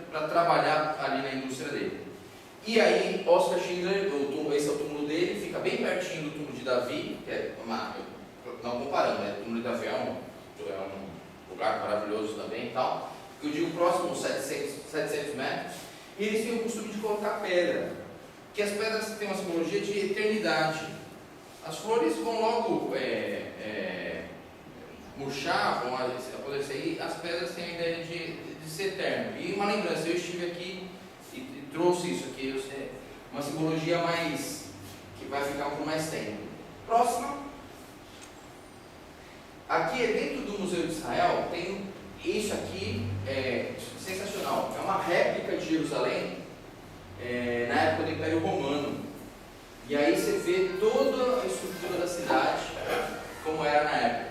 para trabalhar ali na indústria dele. E aí, Oscar Schindler, esse é o túmulo dele, fica bem pertinho do túmulo de Davi, que é não comparando, né? O túmulo de Davi é um lugar maravilhoso também e tal. Eu digo próximo, 700 metros, e eles têm o costume de colocar pedra, que as pedras têm uma simbologia de eternidade. As flores vão logo murchar, vão apodrecer, e as pedras têm a ideia de ser eterno. E uma lembrança, eu estive aqui e trouxe isso aqui, uma simbologia mais, que vai ficar por mais tempo. Próxima. Aqui dentro do Museu de Israel, tem isso aqui, sensacional, é uma réplica de Jerusalém, na época do Império Romano. E aí você vê toda a estrutura da cidade, como era na época.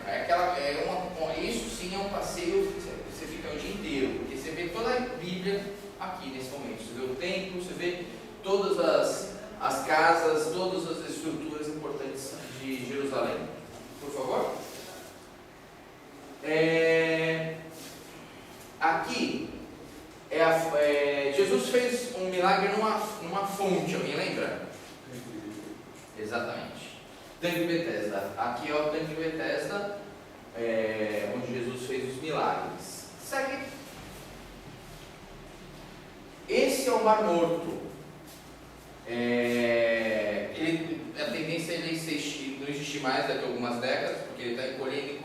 Isso sim é um passeio que você fica o dia inteiro, porque você vê toda a Bíblia aqui nesse momento. Você vê o templo, você vê todas as casas, todas as estruturas importantes de Jerusalém. Por favor. Aqui, Jesus fez um milagre numa fonte, alguém lembra? Exatamente. Tanque de Betesda. Aqui é o Tanque de Betesda, onde Jesus fez os milagres. Segue. Esse é o Mar Morto. A tendência é ele não existir mais daqui a algumas décadas, porque ele está encolhendo.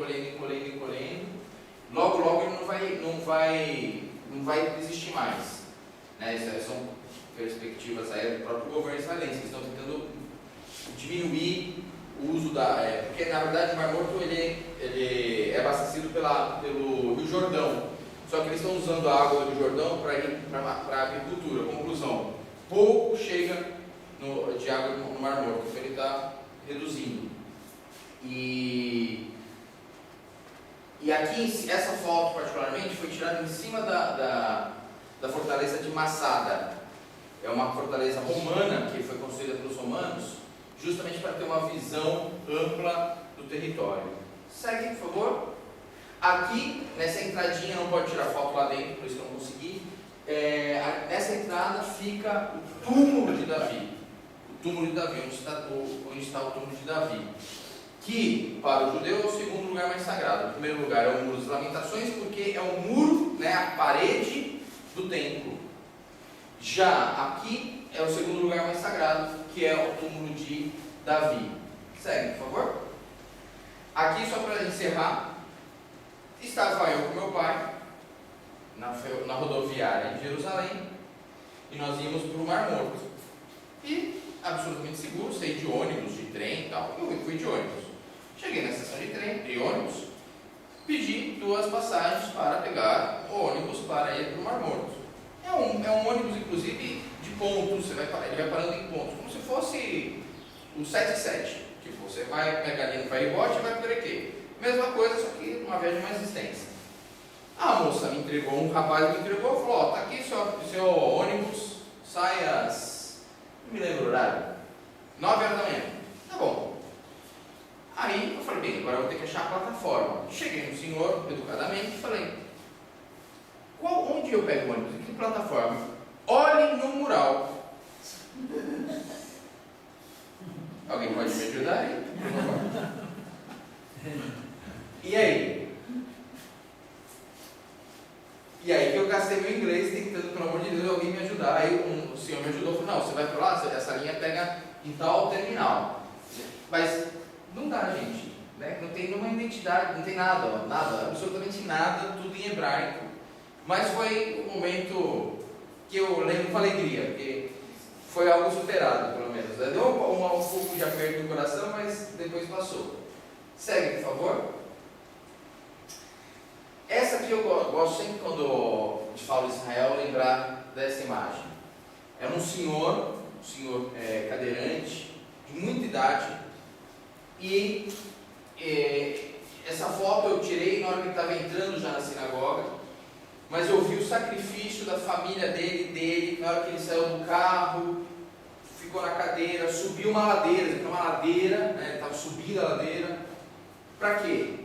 Logo ele não vai existir mais. Né? Essas são perspectivas aí do próprio governo israelense, que estão tentando diminuir o uso porque na verdade o Mar Morto ele é abastecido pelo Rio Jordão, só que eles estão usando a água do Rio Jordão para a agricultura. Conclusão, pouco chega de água no Mar Morto, então ele está reduzindo. E aqui, essa foto particularmente foi tirada em cima da fortaleza de Massada. É uma fortaleza romana que foi construída pelos romanos, justamente para ter uma visão ampla do território. Segue, por favor. Aqui, nessa entradinha, não pode tirar foto lá dentro, por isso que eu não consegui. Nessa entrada fica o túmulo de Davi. O túmulo de Davi, onde está o túmulo de Davi. Que, para o judeu, é o segundo lugar mais sagrado. O primeiro lugar é o Muro das Lamentações, porque é o muro, a parede do templo. Já aqui é o segundo lugar mais sagrado, que é o túmulo de Davi. Segue, por favor. Aqui, só para encerrar, estava eu com meu pai na rodoviária em Jerusalém, e nós íamos para o Mar Morto. E, absolutamente seguro, saí de ônibus, de trem e tal. Eu fui de ônibus. Cheguei na estação de ônibus, pedi 2 passagens para pegar o ônibus para ir para o Mar Morto. É um ônibus, inclusive, de pontos, ele vai parando em pontos, como se fosse o 77. Tipo, você vai pegar ali no ferry-boat e vai para o Erequê. Mesma coisa, só que uma viagem mais extensa. A moça me entregou, um rapaz me entregou e falou: tá aqui seu ônibus, sai às... não me lembro o horário, 9 horas da manhã. Tá bom. Aí eu falei: bem, agora eu vou ter que achar a plataforma. Cheguei no senhor, educadamente, e falei: onde eu pego o ônibus? Que plataforma? Olhem no mural. Alguém pode me ajudar aí, por favor? E aí? E aí que eu gastei meu inglês tentando, pelo amor de Deus, alguém me ajudar. Aí o senhor me ajudou e falou: não, você vai para lá, essa linha pega em tal terminal. Mas não dá, gente. Né? Não tem nenhuma identidade, não tem nada, absolutamente nada, tudo em hebraico. Mas foi um momento que eu lembro com alegria, porque foi algo superado, pelo menos. Deu um pouco de aperto no coração, mas depois passou. Segue, por favor. Essa aqui eu gosto sempre, quando a gente fala de Israel, lembrar dessa imagem. É um senhor cadeirante, de muita idade, e essa foto eu tirei na hora que ele estava entrando já na sinagoga, mas eu vi o sacrifício da família dele, na hora que ele saiu do carro, ficou na cadeira, subiu uma ladeira, estava subindo a ladeira. Para quê?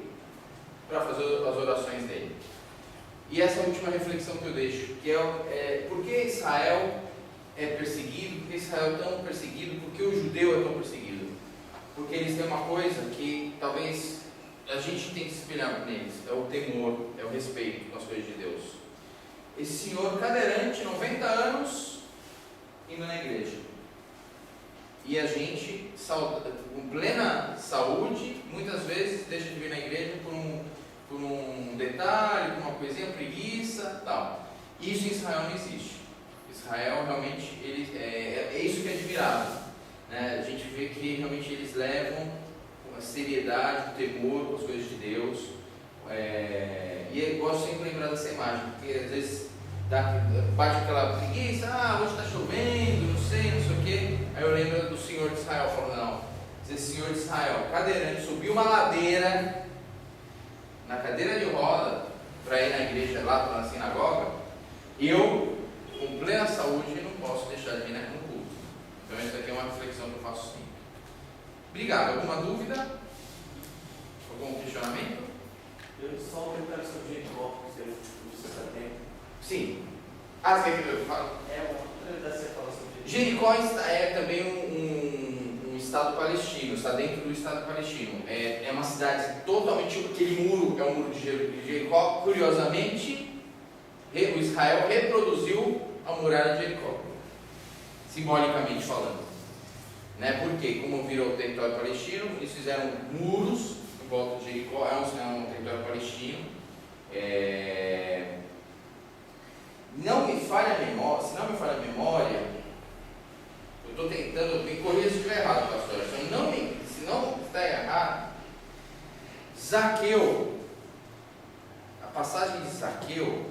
Para fazer as orações dele. E essa é a última reflexão que eu deixo, que por que Israel é perseguido, por que Israel é tão perseguido, por que o judeu é tão perseguido? Porque eles têm uma coisa que talvez a gente tem que se espelhar neles, é o temor, é o respeito com as coisas de Deus. Esse senhor cadeirante, 90 anos, indo na igreja. E a gente, com plena saúde, muitas vezes deixa de vir na igreja por um detalhe, por uma coisinha, preguiça, tal. Isso em Israel não existe. Israel realmente, é isso que é admirável, né? A gente vê que realmente eles levam a seriedade, o temor com as coisas de Deus. E eu gosto sempre de lembrar dessa imagem, porque às vezes bate aquela preguiça, hoje está chovendo, não sei o quê. Aí eu lembro do Senhor de Israel falando, não, esse Senhor de Israel, cadeirante, subiu uma ladeira, na cadeira de roda, para ir na igreja lá, na sinagoga, eu, com plena saúde, não posso deixar de ir no culto. Então essa aqui é uma reflexão que eu faço sim. Obrigado. Alguma dúvida? Algum questionamento? Eu só perguntar sobre Jericó, se você está tempo. Sim. Você quer que eu falo? Uma curiosidade você falar sobre Jericó é também um estado palestino, está dentro do estado palestino. É uma cidade totalmente, aquele muro é o muro de Jericó. Curiosamente, o Israel reproduziu a muralha de Jericó, simbolicamente falando. Né? Porque, como virou o território palestino, eles fizeram muros em volta de Jericó, é um território palestino. Não me falha a memória, se não me falha a memória, eu estou tentando, me corrija se estiver errado, pastor, se não está errado, Zaqueu, a passagem de Zaqueu,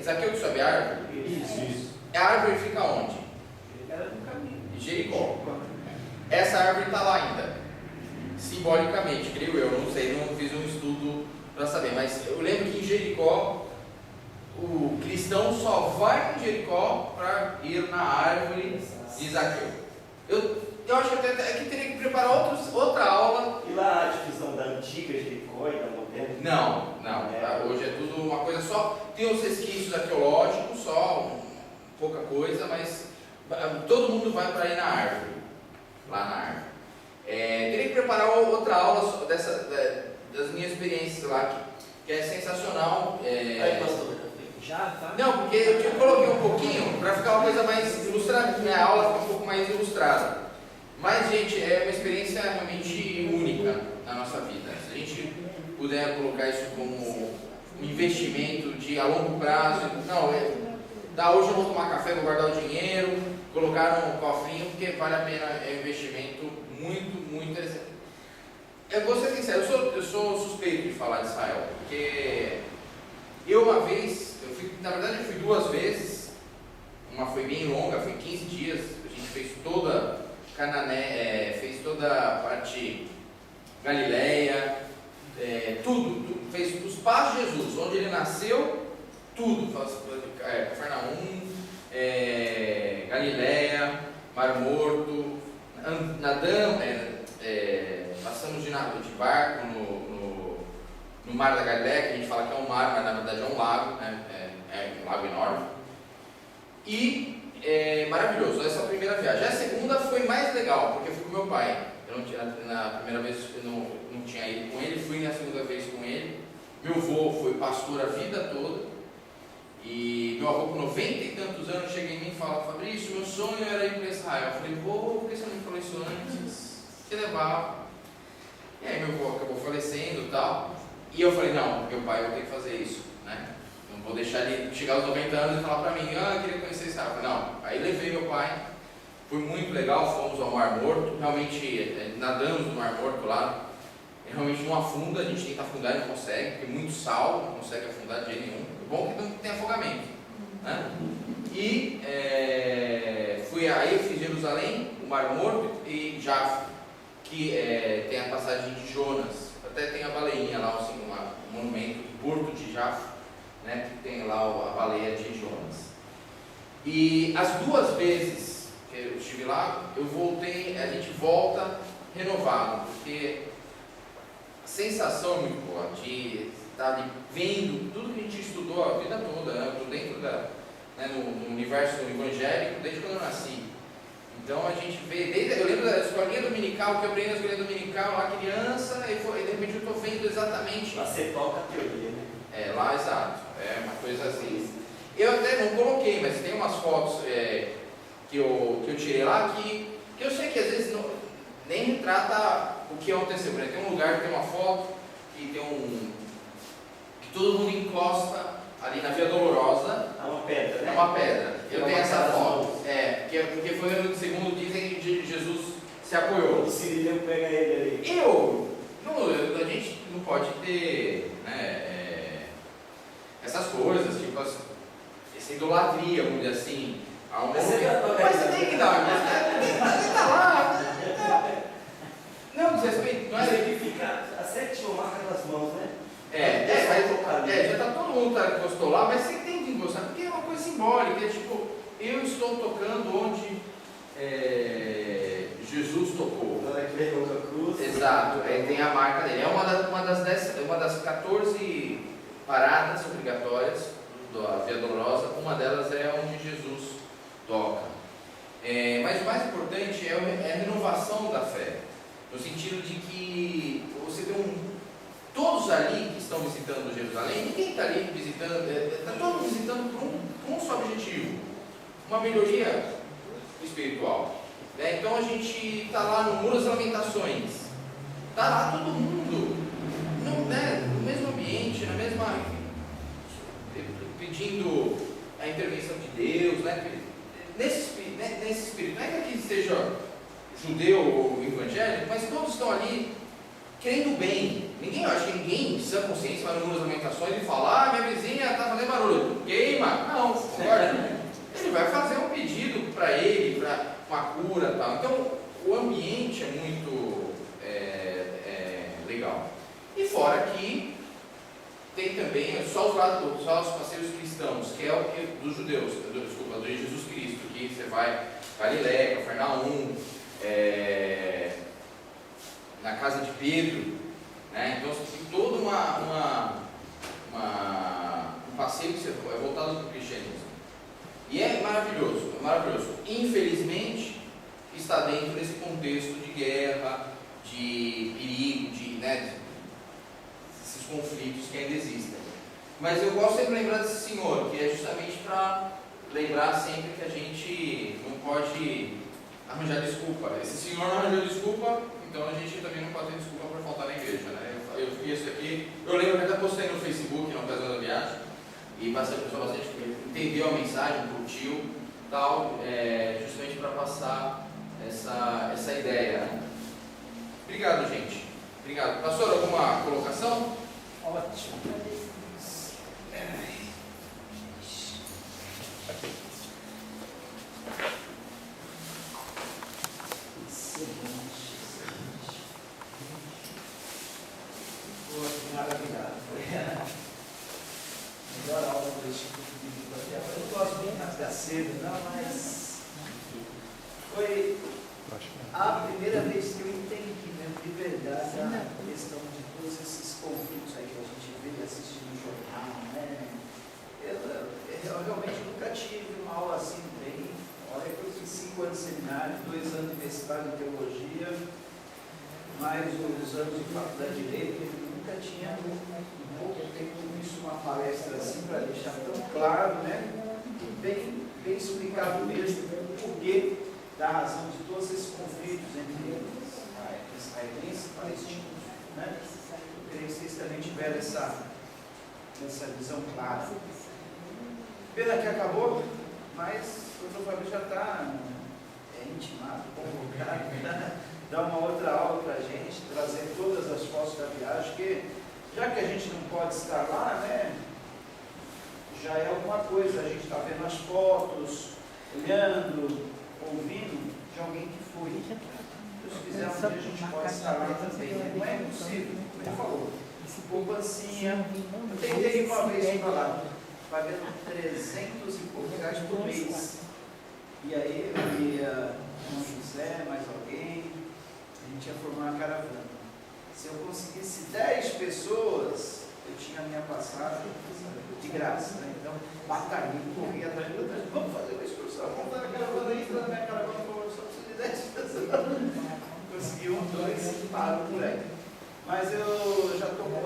Zaqueu que sobe a árvore? Isso. A árvore fica onde? Era no caminho. Em Jericó. Essa árvore está lá ainda, simbolicamente, creio eu, não sei, não fiz um estudo para saber, mas eu lembro que em Jericó, o cristão só vai em Jericó para ir na árvore de Zaqueu. Eu acho que até que teria que preparar outra aula. E lá a divisão da antiga Jericó e da moderna? Não. Hoje é tudo uma coisa só. Tem os resquícios arqueológicos, só pouca coisa, mas todo mundo vai para ir na árvore, lá na árvore. Teria que preparar outra aula das minhas experiências lá, que é sensacional. Aí, pastor, já tá? Não, porque eu coloquei um pouquinho para ficar uma coisa mais ilustrada, minha aula fica um pouco mais ilustrada. Mas, gente, é uma experiência realmente única na nossa vida. Se a gente puder colocar isso como um investimento a longo prazo, hoje eu vou tomar café, vou guardar o dinheiro, colocar no cofrinho, porque vale a pena, é um investimento muito, muito interessante. Eu vou ser sincero, eu sou suspeito de falar de Israel, porque eu uma vez, na verdade eu fui 2 vezes, uma foi bem longa, foi 15 dias, a gente fez toda Canané, fez toda a parte Galileia, tudo, fez os passos de Jesus, onde ele nasceu, tudo, Cafarnaum, Galileia, Mar Morto, nadamos, passamos de barco no Mar da Galileia, que a gente fala que é um mar, mas na verdade é um lago, né? É um lago enorme. E maravilhoso, essa é a primeira viagem. A segunda foi mais legal, porque eu fui com meu pai. Eu não tinha, na primeira vez eu não tinha ido com ele, fui na segunda vez com ele. Meu avô foi pastor a vida toda. E meu avô com 90 e tantos anos chega em mim e fala: Fabrício, meu sonho era ir para Israel. Eu falei: vô, por que você não me falou isso antes? Te levava. E aí meu avô acabou falecendo e tal. E eu falei: não, meu pai, eu vou ter que fazer isso, né? Não vou deixar ele chegar aos 90 anos e falar para mim: eu queria conhecer Israel. Eu falei: não. Aí levei meu pai, foi muito legal, fomos ao Mar Morto, realmente nadamos no Mar Morto lá. Realmente não afunda, a gente tenta afundar e não consegue, porque muito sal, não consegue afundar de jeito nenhum. O bom é que não tem afogamento, né? E aí eu fiz Jerusalém, o Mar Morto e Jaffa, que tem a passagem de Jonas, até tem a baleinha lá, assim, um monumento do porto de Jaffa, né, que tem lá a baleia de Jonas. E as 2 vezes que eu estive lá, eu voltei, a gente volta renovado, porque sensação é muito boa de estar ali vendo tudo que a gente estudou a vida toda, né? Eu estou dentro no universo evangélico desde quando eu nasci. Então a gente vê, eu lembro da escolinha dominical, que eu aprendi na escolinha dominical, lá criança, e de repente eu estou vendo exatamente. Lá você toca a teoria, né? Lá, exato. É uma coisa assim. Eu até não coloquei, mas tem umas fotos que eu tirei lá que eu sei que às vezes nem retrata o que aconteceu. Tem um lugar que tem uma foto que tem que todo mundo encosta ali na Via Dolorosa. É uma pedra, né? É uma pedra. Eu tenho essa foto. Porque foi no segundo dizem que Jesus se apoiou. O Cirileu pega ele ali. A gente não pode ter, né, essas coisas, tipo essa idolatria, vamos dizer assim. Mas você tem que dar, mas tá lá. Não, desrespeito. Não é que fica a sétima marca das mãos, né? Já está todo mundo que encostou lá, mas você tem que encostar, porque é uma coisa simbólica, é tipo, eu estou tocando onde Jesus tocou. Na hora que levou a cruz. Exato, tem a marca dele. É uma das 14 paradas obrigatórias da Via Dolorosa, uma delas é onde Jesus toca. Mas o mais importante é a renovação da fé, no sentido de que você tem todos ali que estão visitando Jerusalém, ninguém está ali visitando, está todo mundo visitando por um só objetivo, uma melhoria espiritual. Então a gente está lá no Muro das Lamentações, está lá todo mundo, no mesmo ambiente, pedindo a intervenção de Deus, nesse espírito. Não é que aqui seja judeu ou evangélico, mas todos estão ali querendo bem. Eu acho que ninguém, sã consciência, vai no Muro das Lamentações e fala: minha vizinha está fazendo barulho, queima. Não, concorda? Ele vai fazer um pedido para ele, para uma cura e tal. Então, o ambiente é muito legal. E fora que tem também só os passeios cristãos, que é o que dos judeus, do Jesus Cristo, que você vai Galileia, Cafarnaum, na casa de Pedro, né? Então você tem todo um passeio que é voltado para o cristianismo. E é maravilhoso, é maravilhoso. Infelizmente, está dentro desse contexto de guerra, de perigo, desses conflitos que ainda existem. Mas eu gosto sempre de lembrar desse senhor, que é justamente para lembrar sempre que a gente não pode arranjar desculpa. Esse senhor não arranjou desculpa, então a gente também não pode ter desculpa para faltar na igreja, né? Eu vi isso aqui, eu lembro que até postei no Facebook na ocasião da viagem, e bastante entendeu a mensagem, curtiu, tal, justamente para passar essa ideia. Né? Obrigado, gente. Obrigado. Pastor, alguma colocação? Ótimo. Maravilhado. Melhor aula do Instituto Bíblico até agora. Eu gosto bem rasgaceiro, não, mas foi a primeira vez que eu entendi mesmo de verdade a questão de todos esses conflitos aí que a gente vê assistindo no jornal, né? Eu realmente nunca tive uma aula assim bem. Olha que eu fiz 5 anos de seminário, 2 anos de mestrado em teologia, mais uns anos de faculdade de direito. Nunca tinha um pouco tempo visto uma palestra assim para deixar tão claro, né? Bem explicado mesmo o porquê da razão de todos esses conflitos entre israelenses e palestinos, né? Eu creio que vocês também tiveram essa visão clara. Pena que acabou, mas o Dr. Fabrício já está intimado, convocado, né? Dar uma outra aula para a gente, trazer todas as fotos da viagem, porque já que a gente não pode estar lá, né, já é alguma coisa, a gente está vendo as fotos, olhando, ouvindo de alguém que foi. Se Deus quiser, um dia a gente pode estar lá também, né? Não é impossível, como ele falou. Poupancinha, eu tentei uma vez falar, pagando 300 e poucos reais por mês. E aí eu ia com o José, mais alguém, a gente ia formar uma caravana. Se eu conseguisse 10 pessoas, eu tinha a minha passagem de graça, né? Então, batalhei, corri atrás de outras. Vamos fazer uma excursão, vamos dar a caravana aí, na minha caravana, por favor, só preciso de 10 pessoas. Consegui 1, 2 e parou por aí. Mas eu já estou com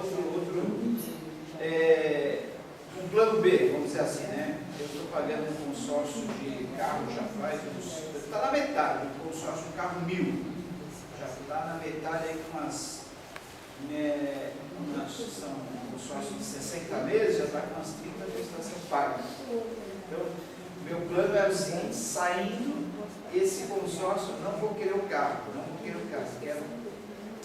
um plano B, vamos dizer assim, né? Eu estou pagando um consórcio de carro já faz está na metade, um consórcio de carro 1000. Já está na metade aí com são um consórcio de 60 meses, já está com umas 30 vezes está sendo pago. Então, meu plano é o seguinte, saindo esse consórcio, eu não vou querer o carro, quero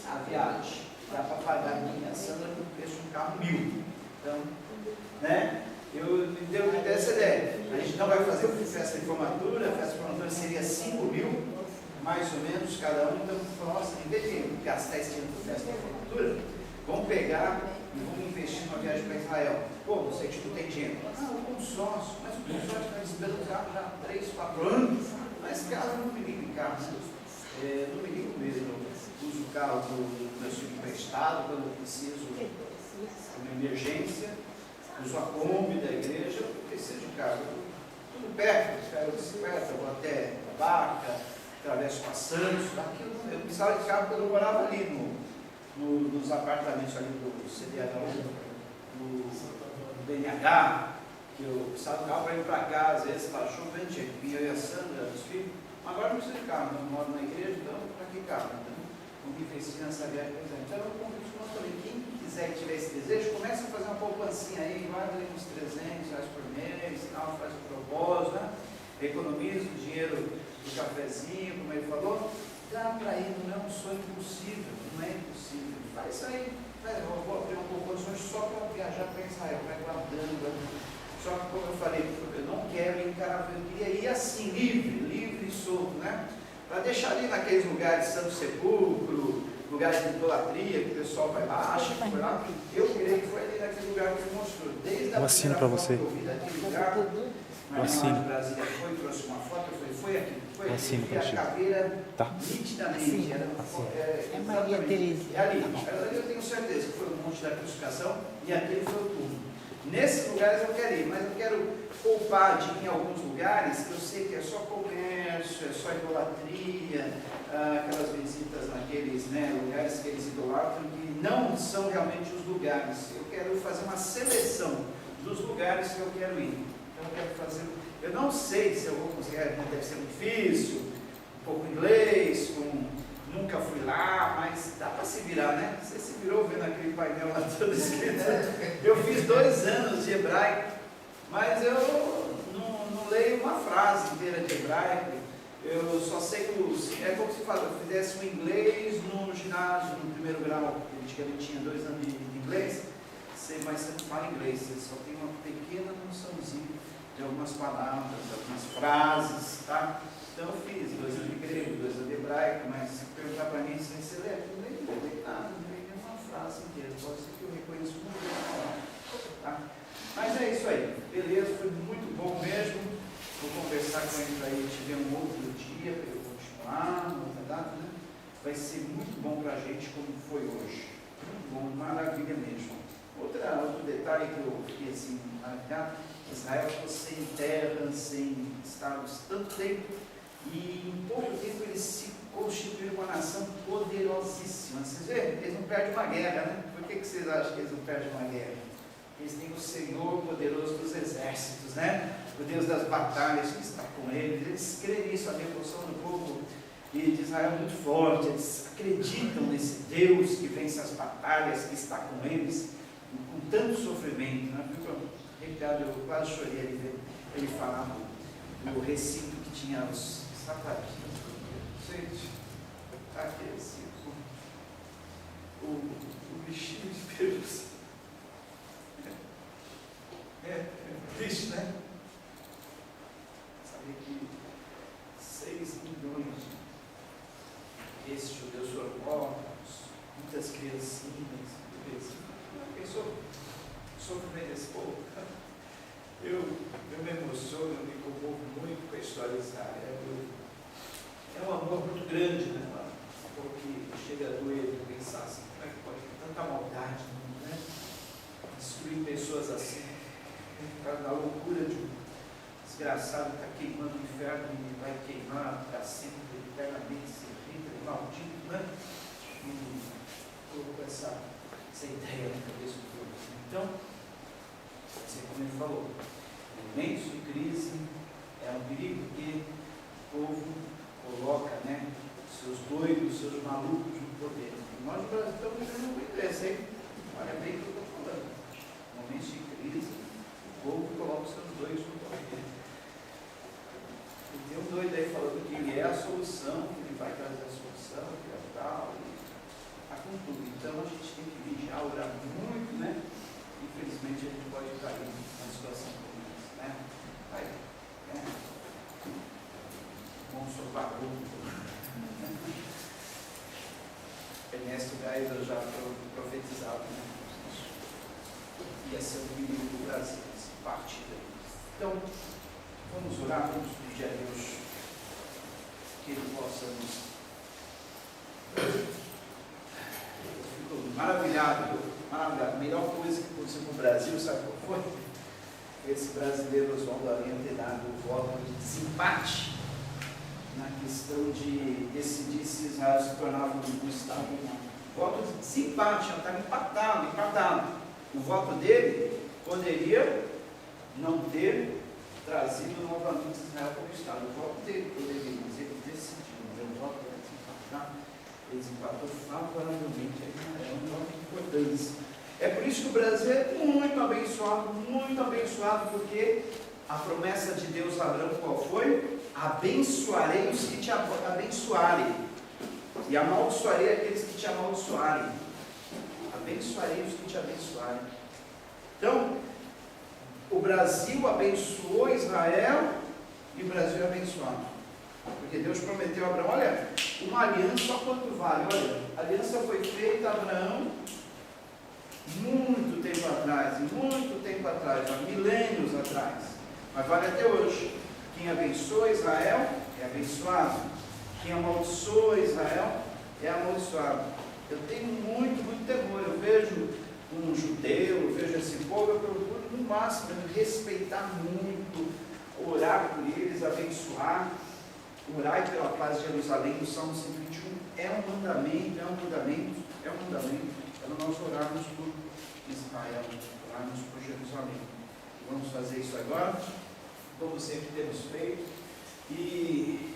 a viagem. Dá para pagar a minha Sandra com o preço de um carro 1000. Então, né? Eu me deu essa ideia. A gente não vai fazer festa de formatura, a festa de formatura seria 5.000, mais ou menos, cada um. Então, nossa, em vez de gastar esse dinheiro com festa de formatura, vamos pegar e vamos investir numa viagem para Israel. Pô, você que não tem dinheiro. O consórcio, mas o consórcio está recebendo carro já há 3, 4 anos. Mas, cara, eu não me ligo em carro, né? Não me ligo mesmo. Eu uso o carro do meu filho emprestado quando eu preciso, uma emergência. Uso a Kombi da igreja, eu preciso de carro. Tudo perto, pego a bicicleta, vou até a Barca, atravesso Passantes. Eu precisava de carro quando eu morava ali nos apartamentos ali do CDH, do BNH, que eu precisava de carro para ir para cá, às vezes estava chovendo, tinha que vir eu e a Sandra, os filhos. Agora não preciso de carro, eu moro na igreja, então para que carro? Então, vamos investir nessa viagem. Então eu convido com quem quiser e tiver esse desejo, começa a fazer uma poupancinha aí, guarda aí uns R$300 por mês, tal, faz um propósito, né? Economiza o dinheiro do cafezinho, como ele falou. Dá para ir, não é um sonho impossível, não é impossível. Faz isso aí, eu vou abrir uma poupança só para viajar para Israel, para ir guardando. Só que, como eu falei, eu não quero ir em caravana, eu queria ir assim, livre e solto, né? Para deixar ali naqueles lugares de Santo Sepulcro, lugares de idolatria, que o pessoal vai lá, acha que foi lá, eu creio que foi ali naquele lugar que ele mostrou. Desde a assino para você. que eu vi daquele lugar, Eu assino. de Brasília foi, trouxe uma foto, eu falei, foi aqui, Eu assino vi para a ti. caveira Tá. nitidamente. É Maria Teresa. É ali eu tenho certeza que foi o Monte da Crucificação e aquele foi o túmulo. Nesses lugares eu quero ir, mas eu quero poupar de ir em alguns lugares que eu sei que é só comércio, é só idolatria, aquelas visitas naqueles lugares que eles idolatram, que não são realmente os lugares. Eu quero fazer uma seleção dos lugares que eu quero ir. Então eu quero fazer. Eu não sei se eu vou conseguir, deve ser muito difícil, um pouco inglês, nunca fui lá, mas dá para se virar, né? Você se virou vendo aquele painel lá todo escrito. Eu fiz 2 anos de hebraico, mas eu não leio uma frase inteira de hebraico. Eu só sei que é como se eu fizesse um inglês no ginásio, no primeiro grau. Ele tinha 2 anos de inglês, mas você não fala inglês, você só tem uma pequena noçãozinha de algumas palavras, algumas frases, tá? Então eu fiz 2 anos de grego, 2 anos de hebraico, mas se perguntar para mim se você lê, eu nem lê nada, não leio nenhuma frase inteira, pode ser que eu reconheça muito bem a palavra, tá? Mas é isso aí, beleza, foi muito bom mesmo. Vou conversar com ele para ele tiver um outro dia, para eu continuar, uma outra data, né? Vai ser muito bom para a gente como foi hoje. Muito bom, maravilha mesmo. Outro detalhe que eu fiquei assim, maravilhado, Israel ficou sem terra, sem estados tanto tempo, e em pouco tempo eles se constituíram uma nação poderosíssima. Vocês veem? Eles não perdem uma guerra, né? Por que vocês acham que eles não perdem uma guerra? Eles têm o Senhor poderoso dos exércitos, né? O Deus das batalhas que está com eles. Eles creem nisso, a devoção do povo de Israel é muito forte. Eles acreditam nesse Deus que vence as batalhas, que está com eles, com tanto sofrimento, né? Ricardo, eu quase chorei ele falar do recinto que tinha os sapatinhos. Gente, aqui assim, o bichinho de pelúcia. É triste, né? Saber que 6 milhões desses judeus foram mortos, muitas criancinhas, bebês. Pensou o sofrimento desse povo? Eu me emociono, eu me comovo muito com a história de Israel. É um amor muito grande, né? porque chega a doer pensar assim, como é que pode ter tanta maldade no mundo, né? Destruir pessoas assim, por causa da loucura de um desgraçado que está queimando o inferno e vai queimar para sempre, eternamente, serrível, maldito, né? E colocou essa ideia na cabeça do povo. Então, assim como ele falou, momentos de crise é um perigo que o povo coloca, né, seus doidos, seus malucos no poder. E nós no Brasil estamos vivendo muito isso, hein? Olha bem o que eu estou falando. Momentos de crise, o povo coloca os seus doidos no poder. E tem um doido aí falando que ele é a solução, que ele vai trazer a solução, que é tal, e está com tudo. Então a gente tem que vigiar, orar muito, né? Infelizmente a gente pode cair numa situação como essa, né? Vai, né? Monstro barulho. Ernesto Geisel já profetizava, né? Ia ser o inimigo do Brasil, esse partido aí. Então, vamos orar, vamos pedir a Deus que Ele possa nos. Eu fico maravilhado, maravilhado. A melhor coisa que aconteceu no Brasil, sabe qual foi? Esse brasileiro Oswaldo Aranha ter dado o voto de desempate na questão de decidir se Israel se tornava um Estado ou não. Voto de desempate, estava empatado. O voto dele poderia não ter trazido novamente Israel como Estado. O voto dele poderia, mas ele decidiu, mas o voto era desempatar. Ele desempatou favoravelmente a Israel, um voto de importância. É por isso que o Brasil é muito abençoado, porque a promessa de Deus a Abraão qual foi? Abençoarei os que te abençoarem, e amaldiçoarei aqueles que te amaldiçoarem. Abençoarei os que te abençoarem. Então, o Brasil abençoou Israel e o Brasil é abençoado. Porque Deus prometeu a Abraão, olha, uma aliança, olha quanto vale, olha, a aliança foi feita a Abraão muito tempo atrás, há milênios atrás, mas vale até hoje. Quem abençoa Israel é abençoado, quem amaldiçoa Israel é amaldiçoado. Eu tenho muito temor, eu vejo um judeu, eu vejo esse povo, eu procuro no máximo respeitar muito, orar por eles, abençoar, orar pela paz de Jerusalém, no Salmo 121, é um mandamento, para nós orarmos por Israel, orarmos por Jerusalém. Vamos fazer isso agora, como sempre temos feito, e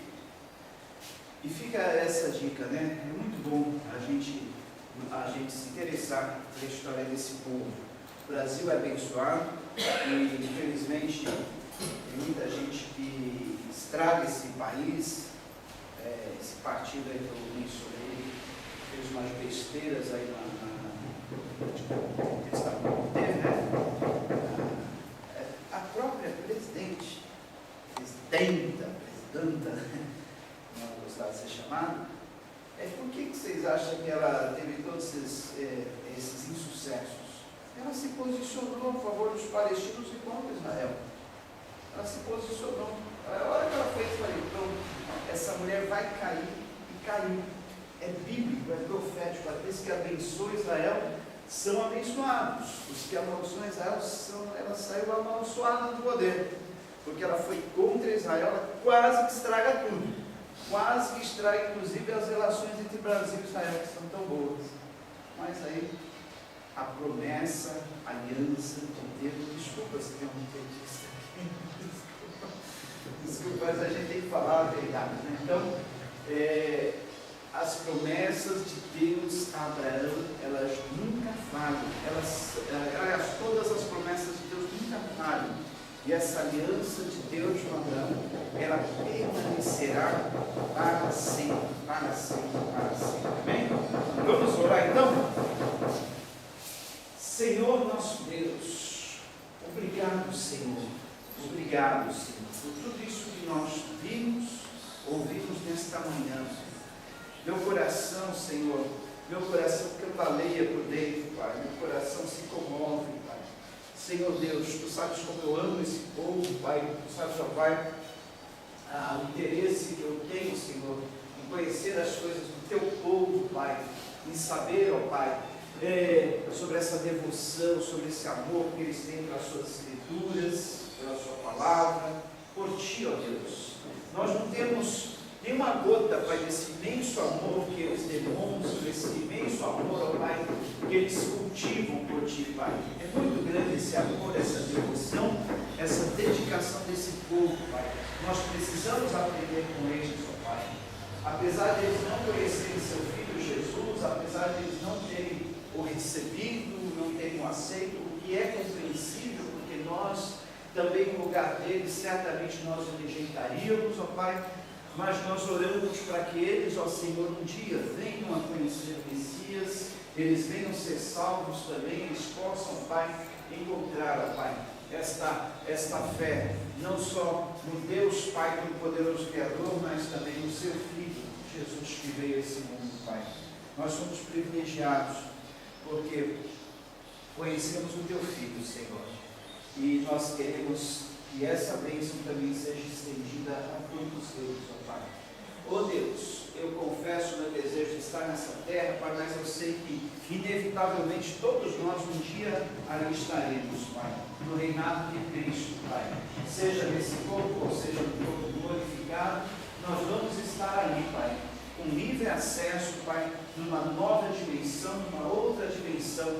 fica essa dica, né? É muito bom a gente se interessar pela história desse povo. O Brasil é abençoado e, infelizmente, tem muita gente que estraga esse país, esse partido aí que eu mencionei, fez umas besteiras aí na questão do poder, né? A própria presidenta, não gostava de ser chamada, por que vocês acham que ela teve todos esses insucessos? Ela se posicionou a favor dos palestinos e contra Israel. Ela se posicionou. A hora que ela fez, falei, então, essa mulher vai cair, e caiu. É bíblico, é profético. Aqueles que abençoam Israel são abençoados. Os que amaldiçoam Israel, ela saiu amaldiçoada do poder. Porque ela foi contra Israel, ela quase que estraga tudo. Quase que estraga, inclusive, as relações entre Brasil e Israel, que são tão boas. Mas aí, a promessa, a aliança de Deus, desculpa se tem um petista aqui, desculpa, mas a gente tem que falar a verdade, né? Então, as promessas de Deus a Abraão, elas nunca falham, aliás, todas as promessas de Deus nunca falham. E essa aliança de Deus com Abraão, ela permanecerá para sempre, para sempre, para sempre. Amém? Vamos orar então? Senhor nosso Deus, obrigado, Senhor, por tudo isso que nós vimos, ouvimos nesta manhã. Meu coração, Senhor, meu coração canta alegria por dentro, Pai, meu coração se comove, Pai. Senhor Deus, Tu sabes como eu amo esse povo, Pai, Tu sabes, ó Pai, o interesse que eu tenho, Senhor, em conhecer as coisas do teu povo, Pai, em saber, ó Pai, sobre essa devoção, sobre esse amor que eles têm pelas suas escrituras, pela sua palavra, por Ti, ó Deus. Nós não temos nenhuma gota, Pai, desse imenso amor que eles demonstram, desse imenso amor, ó Pai, que eles cultivam por Ti, Pai. É muito grande esse amor, essa devoção, essa dedicação desse povo, Pai. Nós precisamos aprender com eles, ó Pai. Apesar de eles não conhecerem seu Filho Jesus, apesar de eles não terem o recebido, não terem o aceito, o que é compreensível, porque nós também no lugar deles, certamente nós o rejeitaríamos, ó Pai, mas nós oramos para que eles, ó Senhor, um dia venham a conhecer o Messias, eles venham ser salvos também, eles possam, Pai, encontrar, ó Pai, esta fé, não só no Deus Pai Todo-Poderoso Criador, mas também no seu Filho, Jesus, que veio a esse mundo, Pai. Nós somos privilegiados, porque conhecemos o Teu Filho, Senhor, e nós queremos que essa bênção também seja estendida a todos eles, ó Pai. Ó Deus, eu confesso o meu desejo de estar nessa terra, Pai, mas eu sei que inevitavelmente todos nós um dia ali estaremos, Pai, no reinado de Cristo, Pai. Seja nesse corpo ou seja no corpo glorificado, nós vamos estar ali, Pai, com livre acesso, Pai, numa nova dimensão, numa outra dimensão,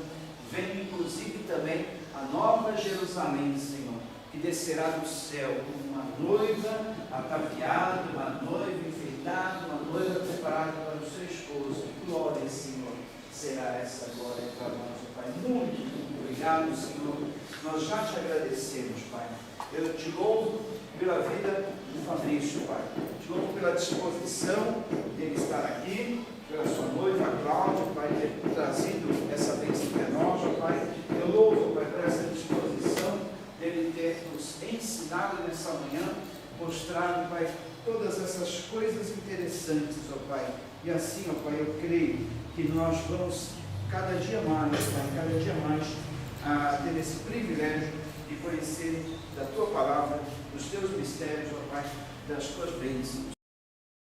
vendo inclusive também a nova Jerusalém, Senhor, que descerá do céu como uma noiva ataviada, uma noiva enfeitada, uma noiva preparada para o seu esposo. Glória, Senhor, será essa glória para nós, Pai. Muito obrigado, Senhor. Nós já te agradecemos, Pai. Eu te louvo pela vida do Fabrício, Pai. Te louvo pela disposição dele estar aqui, pela sua noiva, a Cláudia, Pai, ter trazido essa bênção para nós, ó Pai. Eu louvo, Pai, por essa disposição dele ter nos ensinado nessa manhã, mostrado, Pai, todas essas coisas interessantes, ó Pai. E assim, ó Pai, eu creio que nós vamos cada dia mais, Pai, cada dia mais a ter esse privilégio de conhecer da Tua palavra, dos Teus mistérios, ó Pai, das Tuas bênçãos.